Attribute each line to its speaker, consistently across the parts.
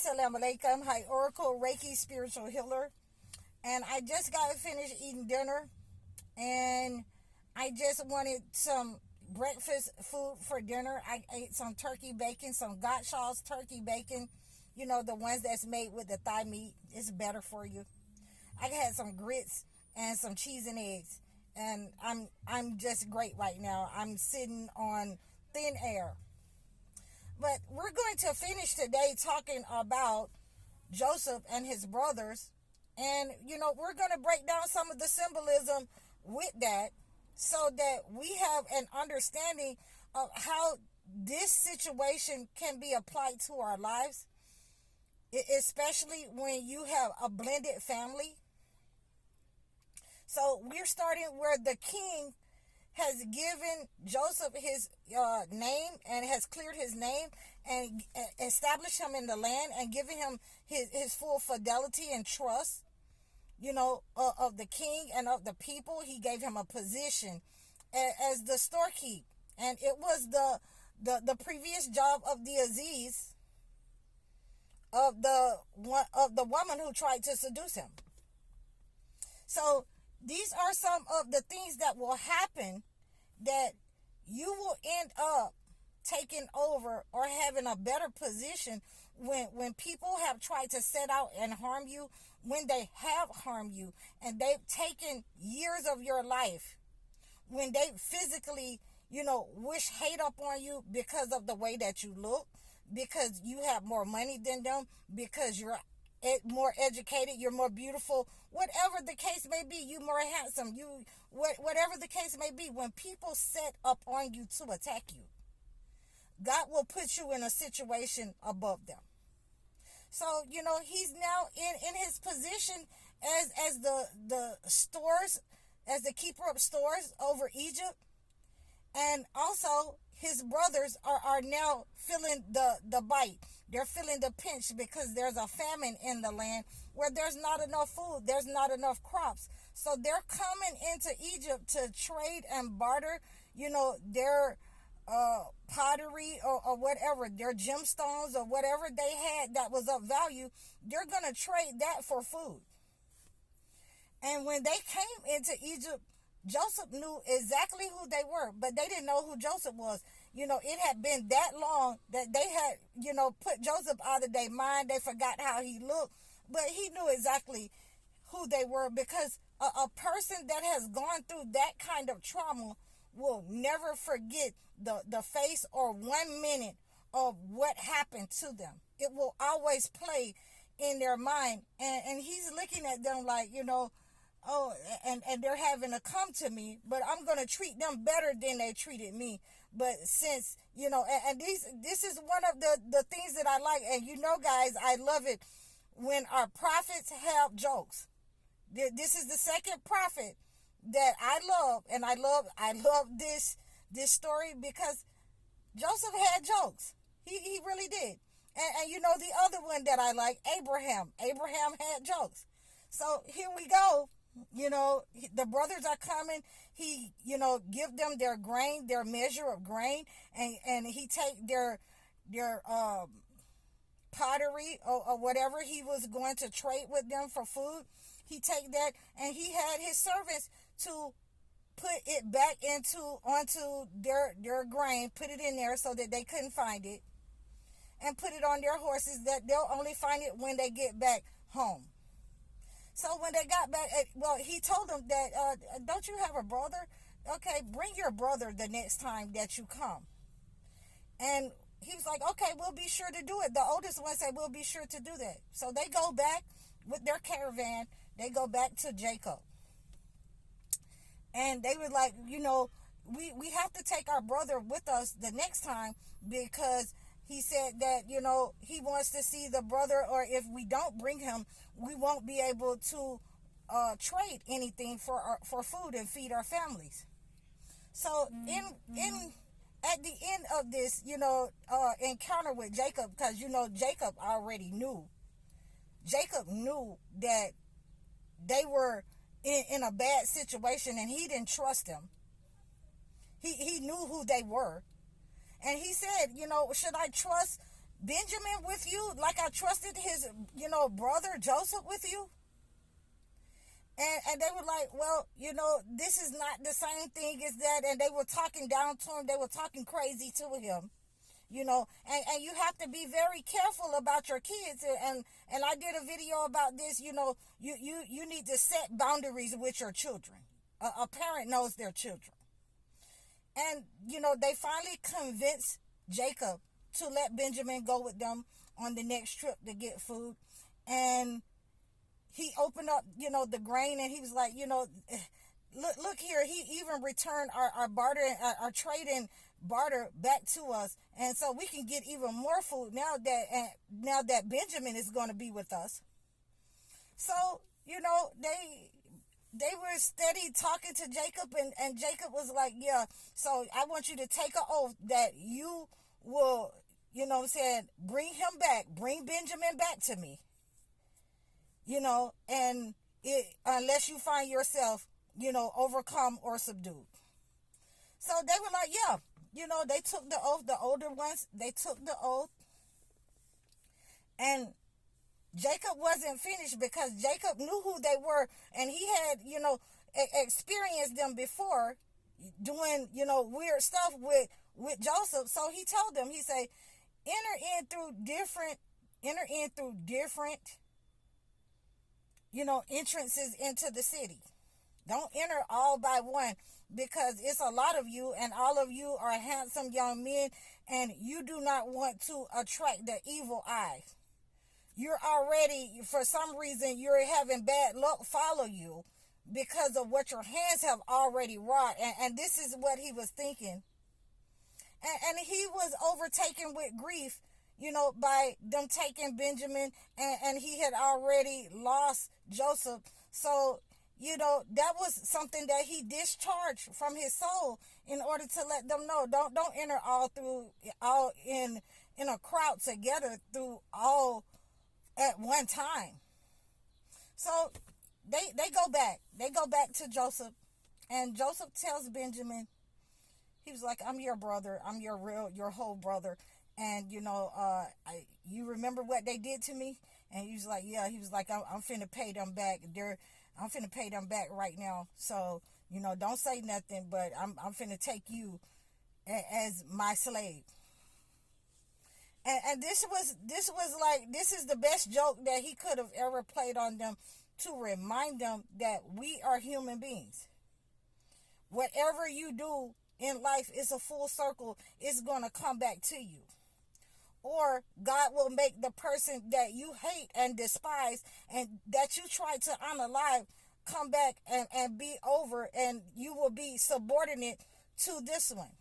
Speaker 1: Assalamu alaikum. Hi, Oracle Reiki Spiritual Healer. And I just got finished eating dinner. And I just wanted some breakfast food for dinner. I ate some turkey bacon, some Gottschall's turkey bacon. You know, the ones that's made with the thigh meat. It's better for you. I had some grits and some cheese and eggs. And I'm just great right now. I'm sitting on thin air. But we're going to finish today talking about Joseph and his brothers. And, you know, we're going to break down some of the symbolism with that so that we have an understanding of how this situation can be applied to our lives, especially when you have a blended family. So we're starting where the king has given Joseph his name and has cleared his name and established him in the land and given him his full fidelity and trust, you know, of the king and of the people. He gave him a position as the storekeep. And it was the previous job of the Aziz, of the woman who tried to seduce him. So these are some of the things that will happen, that you will end up taking over or having a better position when people have tried to set out and harm you, when they have harmed you and they've taken years of your life, when they physically, you know, wish hate up on you because of the way that you look, because you have more money than them, because you're more educated, you're more beautiful, whatever the case may be, you more handsome, whatever the case may be, when people set up on you to attack you, God will put you in a situation above them. So, you know, he's now in his position as the stores, as the keeper of stores over Egypt. And also his brothers are now feeling the bite. They're feeling the pinch because there's a famine in the land where there's not enough food. There's not enough crops. So they're coming into Egypt to trade and barter, you know, their pottery or whatever, their gemstones or whatever they had that was of value. They're going to trade that for food. And when they came into Egypt, Joseph knew exactly who they were, but they didn't know who Joseph was. You know, it had been that long that they had, you know, put Joseph out of their mind. They forgot how he looked, but he knew exactly who they were, because a person that has gone through that kind of trauma will never forget the face or 1 minute of what happened to them. It will always play in their mind. And he's looking at them like, you know, oh, and they're having to come to me, but I'm going to treat them better than they treated me. But since, you know, and this is one of the things that I like. And you know, guys, I love it when our prophets have jokes. This is the second prophet that I love. And I love this story because Joseph had jokes. He really did. And you know, the other one that I like, Abraham had jokes. So here we go. You know, the brothers are coming. He, you know, give them their grain, their measure of grain, and he take their pottery or whatever he was going to trade with them for food. He take that, and he had his servants to put it back onto their grain, put it in there so that they couldn't find it, and put it on their horses that they'll only find it when they get back home. So when they got back, well, he told them that, don't you have a brother? Okay, bring your brother the next time that you come. And he was like, okay, we'll be sure to do it. The oldest one said, we'll be sure to do that. So they go back with their caravan. They go back to Jacob. And they were like, you know, we have to take our brother with us the next time, because he said that, you know, he wants to see the brother, or if we don't bring him, we won't be able to trade anything for food and feed our families. So at the end of this, you know, encounter with Jacob, because, you know, Jacob already knew. Jacob knew that they were in a bad situation, and he didn't trust them. He knew who they were. And he said, you know, should I trust Benjamin with you like I trusted his, brother Joseph with you? And they were like, well, this is not the same thing as that. And they were talking down to him. They were talking crazy to him. And you have to be very careful about your kids. And I did a video about this. You need to set boundaries with your children. A parent knows their children. And, they finally convinced Jacob to let Benjamin go with them on the next trip to get food. And he opened up, the grain, and he was like, look here. He even returned our barter, our trade in barter back to us. And so we can get even more food now that Benjamin is going to be with us. So, they were steady talking to Jacob, and Jacob was like, yeah, so I want you to take an oath that you will, bring him back, bring Benjamin back to me, and unless you find yourself, overcome or subdued. So they were like, yeah, they took the oath, the older ones, they took the oath, and Jacob wasn't finished because Jacob knew who they were, and he had, experienced them before doing, weird stuff with Joseph. So he told them, he said, enter in through different, entrances into the city. Don't enter all by one, because it's a lot of you, and all of you are handsome young men, and you do not want to attract the evil eye. You're already, for some reason, you're having bad luck follow you because of what your hands have already wrought. And this is what he was thinking. And he was overtaken with grief, by them taking Benjamin, and he had already lost Joseph. So, that was something that he discharged from his soul in order to let them know, don't enter all in a crowd together through all at one time. So they go back. They go back to Joseph, and Joseph tells Benjamin, he was like, I'm your brother. I'm your whole brother. And, you remember what they did to me? And he was like, yeah. He was like, I'm finna pay them back. I'm finna pay them back right now. So, don't say nothing, but I'm finna take you as my slave. And this was like, this is the best joke that he could have ever played on them, to remind them that we are human beings. Whatever you do in life is a full circle. It's going to come back to you. Or God will make the person that you hate and despise and that you try to unalive come back and be over, and you will be subordinate to this one.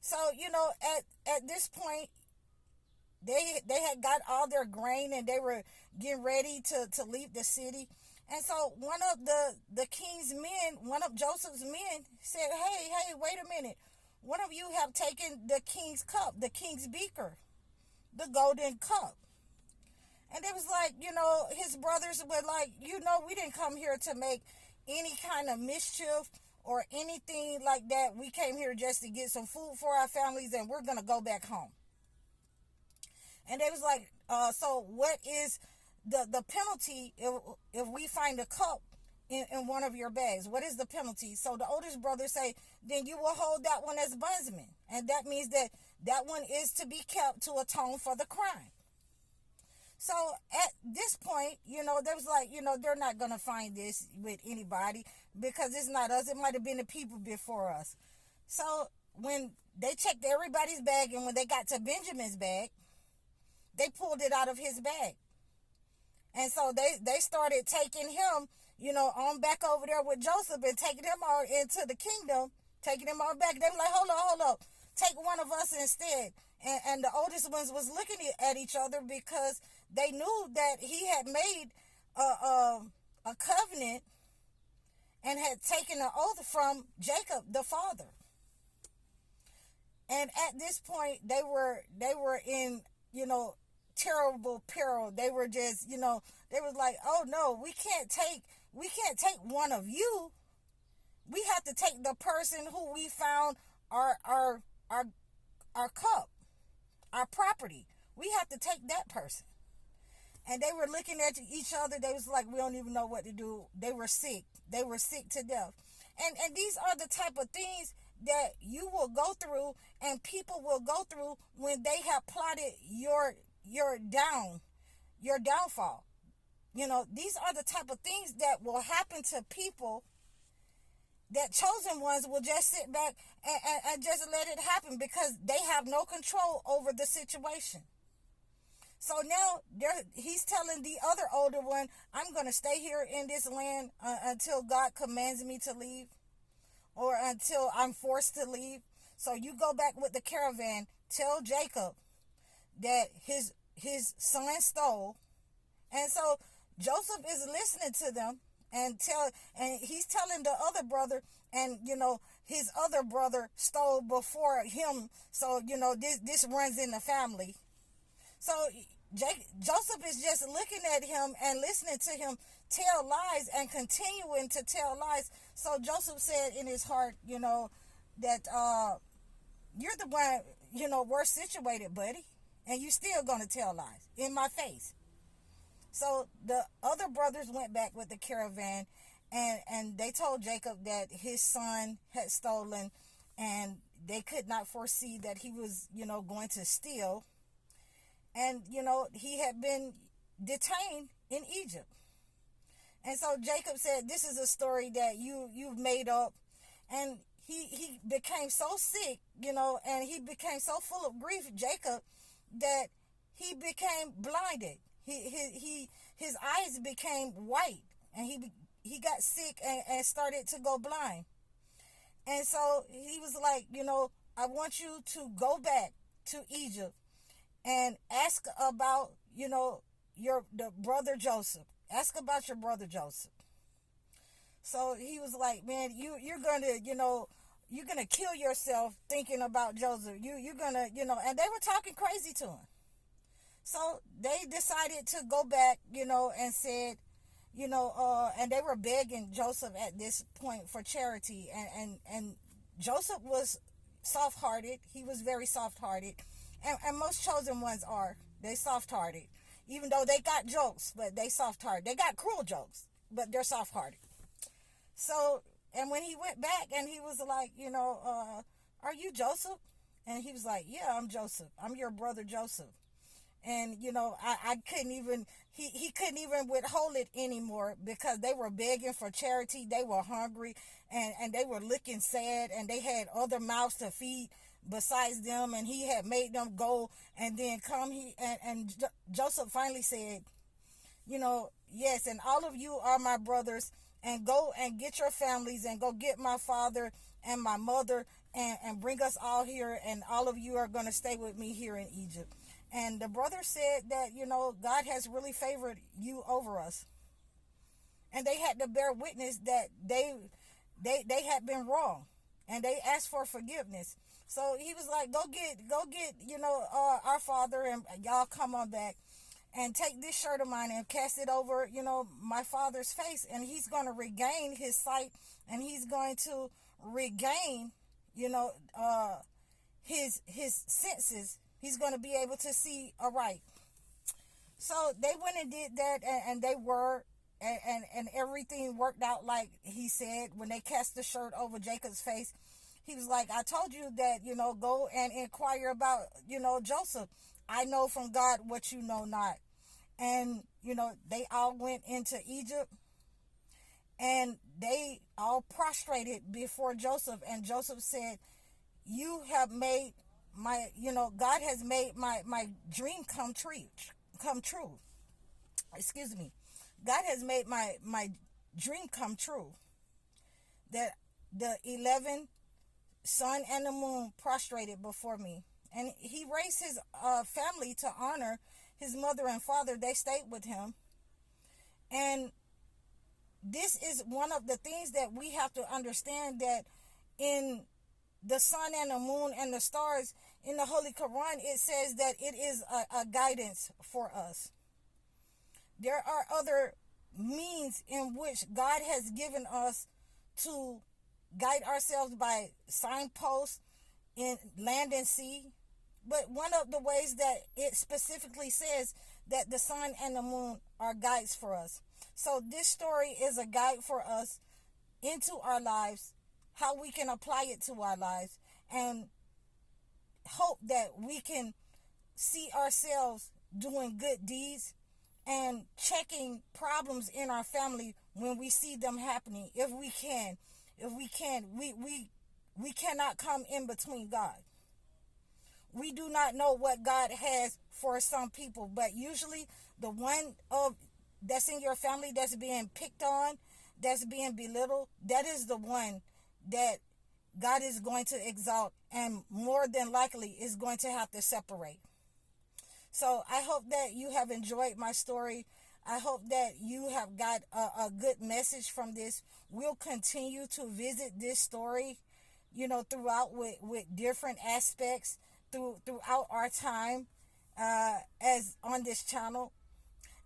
Speaker 1: So, at this point, they had got all their grain, and they were getting ready to leave the city. And so one of the king's men, one of Joseph's men, said, hey, wait a minute. One of you have taken the king's cup, the king's beaker, the golden cup. And it was like, his brothers were like, we didn't come here to make any kind of mischief or anything like that. We came here just to get some food for our families, and we're going to go back home. And they was like, so what is the penalty if we find a cup in one of your bags? What is the penalty? So the oldest brother say, then you will hold that one as bondsman. And that means that one is to be kept to atone for the crime. So at this point, they was like, they're not going to find this with anybody because it's not us. It might have been the people before us. So when they checked everybody's bag, and when they got to Benjamin's bag, they pulled it out of his bag. And so they started taking him, on back over there with Joseph, and taking him all into the kingdom, taking him all back. They were like, hold up. Take one of us instead. And the oldest ones was looking at each other because they knew that he had made a covenant and had taken an oath from Jacob, the father. And at this point, they were in, terrible peril. They were just, they was like, oh no, we can't take one of you. We have to take the person who we found our cup, our property. We have to take that person. And they were looking at each other. They was like, we don't even know what to do. They were sick. They were sick to death. And these are the type of things that you will go through and people will go through when they have plotted your downfall. These are the type of things that will happen to people, that chosen ones will just sit back and just let it happen because they have no control over the situation. So now he's telling the other older one, I'm going to stay here in this land until God commands me to leave, or until I'm forced to leave. So you go back with the caravan, tell Jacob that his son stole. And so Joseph is listening to them and he's telling the other brother, and his other brother stole before him. So this runs in the family. So Joseph is just looking at him and listening to him tell lies and continuing to tell lies. So Joseph said in his heart, that you're the one, worse situated, buddy. And you still going to tell lies in my face. So the other brothers went back with the caravan, and they told Jacob that his son had stolen, and they could not foresee that he was, going to steal. And, he had been detained in Egypt. And so Jacob said, this is a story that you've made up. And he became so sick, and he became so full of grief, Jacob, that he became blinded. His eyes became white, and he got sick and started to go blind. And so he was like, I want you to go back to Egypt and ask about, the brother Joseph. Ask about your brother Joseph. So he was like, man, you're gonna kill yourself thinking about Joseph. You're gonna, and they were talking crazy to him. So they decided to go back, and said, and they were begging Joseph at this point for charity. And Joseph was soft-hearted. He was very soft-hearted. And most chosen ones are. They soft-hearted. Even though they got jokes, but they soft-hearted. They got cruel jokes, but they're soft-hearted. So, and when he went back and he was like, are you Joseph? And he was like, yeah, I'm Joseph. I'm your brother Joseph. And, I couldn't even, he couldn't even withhold it anymore because they were begging for charity. They were hungry and they were looking sad, and they had other mouths to feed besides them. And he had made them go and then come. And Joseph finally said, yes, and all of you are my brothers, and go and get your families and go get my father and my mother and bring us all here. And all of you are going to stay with me here in Egypt. And the brother said that, God has really favored you over us. And they had to bear witness that they had been wrong. And they asked for forgiveness. So he was like, go get, our father, and y'all come on back and take this shirt of mine and cast it over, my father's face. And he's going to regain his sight, and he's going to regain, his senses. He's going to be able to see aright. So they went and did that, and they were, and everything worked out like he said. When they cast the shirt over Jacob's face, he was like, I told you that, go and inquire about, Joseph. I know from God what you know not. And, they all went into Egypt, and they all prostrated before Joseph. And Joseph said, you have made God has made my dream come true. Excuse me. God has made my dream come true. That the 11 sun and the moon prostrated before me. And he raised his family to honor his mother and father. They stayed with him. And this is one of the things that we have to understand, that in the sun and the moon and the stars in the Holy Quran, it says that it is a guidance for us. There are other means in which God has given us to guide ourselves by signposts in land and sea. But one of the ways that it specifically says that the sun and the moon are guides for us. So this story is a guide for us into our lives, how we can apply it to our lives, and hope that we can see ourselves doing good deeds and checking problems in our family when we see them happening. If we can, we cannot come in between God. We do not know what God has for some people, but usually the one of that's in your family that's being picked on, that's being belittled, that is the one that God is going to exalt, and more than likely is going to have to separate. So I hope that you have enjoyed my story. I hope that you have got a good message from this. We'll continue to visit this story, throughout with different aspects throughout our time as on this channel.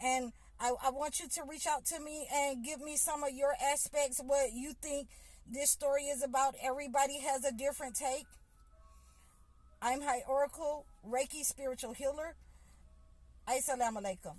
Speaker 1: And I want you to reach out to me and give me some of your aspects, what you think this story is about. Everybody has a different take. I'm High Oracle, Reiki spiritual healer. Assalamu alaikum.